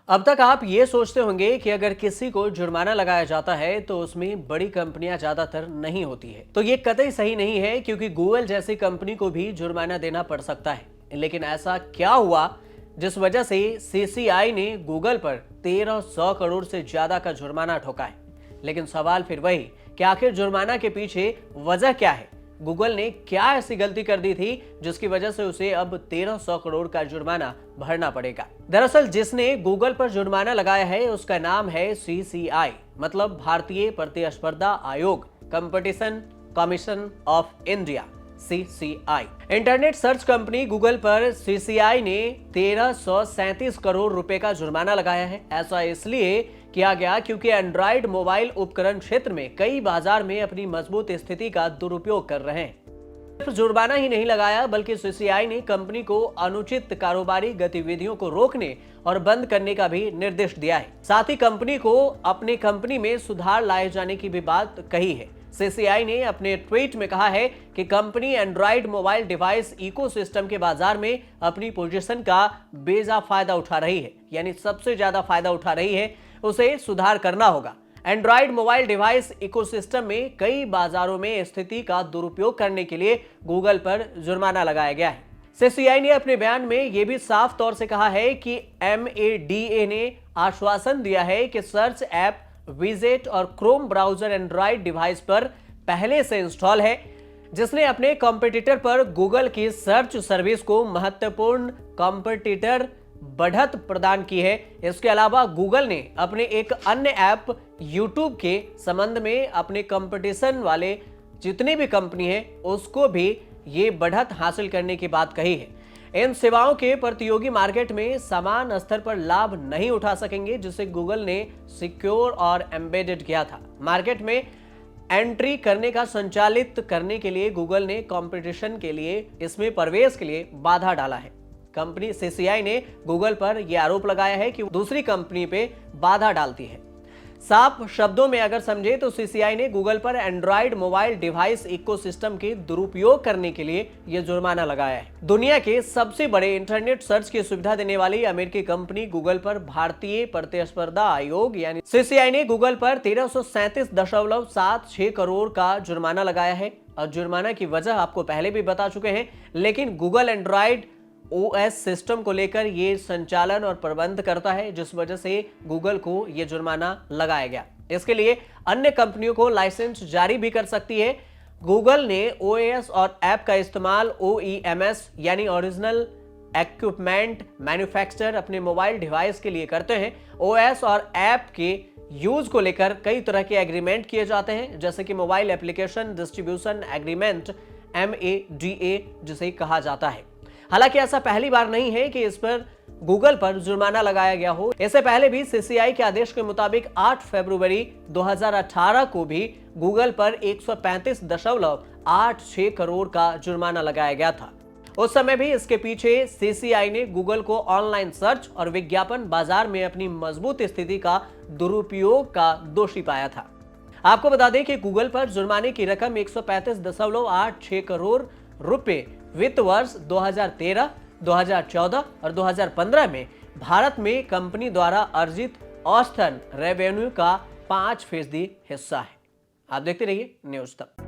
अब तक आप ये सोचते होंगे कि अगर किसी को जुर्माना लगाया जाता है तो उसमें बड़ी कंपनियां ज्यादातर नहीं होती है। तो ये कतई सही नहीं है, क्योंकि गूगल जैसी कंपनी को भी जुर्माना देना पड़ सकता है। लेकिन ऐसा क्या हुआ जिस वजह से सीसीआई ने गूगल पर 1300 करोड़ से ज्यादा का जुर्माना ठोका है? लेकिन सवाल फिर वही कि आखिर जुर्माना के पीछे वजह क्या है? गूगल ने क्या ऐसी गलती कर दी थी जिसकी वजह से उसे अब 1300 करोड़ का जुर्माना भरना पड़ेगा? दरअसल जिसने गूगल पर जुर्माना लगाया है उसका नाम है सीसीआई, मतलब भारतीय प्रतिस्पर्धा आयोग, competition commission of India, CCI. Internet search company Google पर सीसीआई ने 1337 करोड़ रुपए का जुर्माना लगाया है। ऐसा इसलिए किया गया क्योंकि एंड्रॉइड मोबाइल उपकरण क्षेत्र में कई बाजार में अपनी मजबूत स्थिति का दुरुपयोग कर रहे हैं। सिर्फ जुर्माना ही नहीं लगाया, बल्कि सीसीआई ने कंपनी को अनुचित कारोबारी गतिविधियों को रोकने और बंद करने का भी निर्देश दिया है। साथ ही कंपनी को अपने कंपनी में सुधार लाए जाने की भी बात कही है। सीसीआई ने अपने ट्वीट में कहा है कि company Android mobile device ecosystem के बाजार में अपनी पोजीशन का बेजा फायदा उठा रही है, यानी सबसे ज्यादा फायदा उठा रही है। उसे सुधार करना होगा। एंड्रॉइड मोबाइल डिवाइस इकोसिस्टम में कई बाजारों में स्थिति का दुरुपयोग करने के लिए गूगल पर जुर्माना लगाया गया है। सीसीआई ने अपने बयान में यह भी साफ तौर से कहा है कि एमएडीए ने आश्वासन दिया है कि सर्च ऐप, विजेट और क्रोम ब्राउजर एंड्रॉइड डिवाइस पर पहले से इंस्टॉल है, जिसने अपने कॉम्पिटिटर पर गूगल की सर्च सर्विस को महत्वपूर्ण कॉम्पिटिटर बढ़त प्रदान की है। इसके अलावा गूगल ने अपने एक अन्य ऐप यूट्यूब के संबंध में अपने कंपटीशन वाले जितनी भी कंपनी है उसको भी ये बढ़त हासिल करने की बात कही है। इन सेवाओं के प्रतियोगी मार्केट में समान स्तर पर लाभ नहीं उठा सकेंगे, जिसे गूगल ने सिक्योर और एम्बेडेड किया था। मार्केट में एंट्री करने का संचालित करने के लिए गूगल ने कंपटीशन के लिए इसमें प्रवेश के लिए बाधा डाला है। कंपनी सीसीआई ने गूगल पर यह आरोप लगाया है कि दूसरी कंपनी पे बाधा डालती है। साफ शब्दों में अगर समझे तो सीसीआई ने गूगल पर एंड्रॉइड मोबाइल डिवाइस इकोसिस्टम के दुरुपयोग करने के लिए यह जुर्माना लगाया है। दुनिया के सबसे बड़े इंटरनेट सर्च की सुविधा देने वाली अमेरिकी कंपनी गूगल पर भारतीय प्रतिस्पर्धा आयोग यानी सीसीआई ने गूगल पर 1337.76 करोड़ का जुर्माना लगाया है। और जुर्माना की वजह आपको पहले भी बता चुके हैं, लेकिन गूगल एंड्रॉइड ओएस सिस्टम को लेकर ये संचालन और प्रबंध करता है, जिस वजह से गूगल को ये जुर्माना लगाया गया। इसके लिए अन्य कंपनियों को लाइसेंस जारी भी कर सकती है। गूगल ने ओएस और ऐप का इस्तेमाल ओईएमएस यानी ओरिजिनल इक्विपमेंट मैन्युफैक्चरर अपने मोबाइल डिवाइस के लिए करते हैं। ओएस और ऐप के यूज को लेकर कई तरह के एग्रीमेंट किए जाते हैं, जैसे कि mobile application distribution agreement, MADA जिसे कहा जाता है। हालांकि ऐसा पहली बार नहीं है कि इस पर गूगल पर जुर्माना लगाया गया हो। इससे पहले भी सीसीआई के आदेश के मुताबिक 8 फरवरी 2018 को भी गूगल पर 135.86 करोड़ का जुर्माना लगाया गया था। उस समय भी इसके पीछे सीसीआई ने गूगल को ऑनलाइन सर्च और विज्ञापन बाजार में अपनी मजबूत स्थिति का दुरुपयोग का दोषी पाया था। आपको बता दें कि गूगल पर जुर्माने की रकम 135.86 करोड़ रुपए वित्त वर्ष 2013, 2014 और 2015 में भारत में कंपनी द्वारा अर्जित औसतन रेवेन्यू का 5% हिस्सा है। आप देखते रहिए न्यूज़ तक।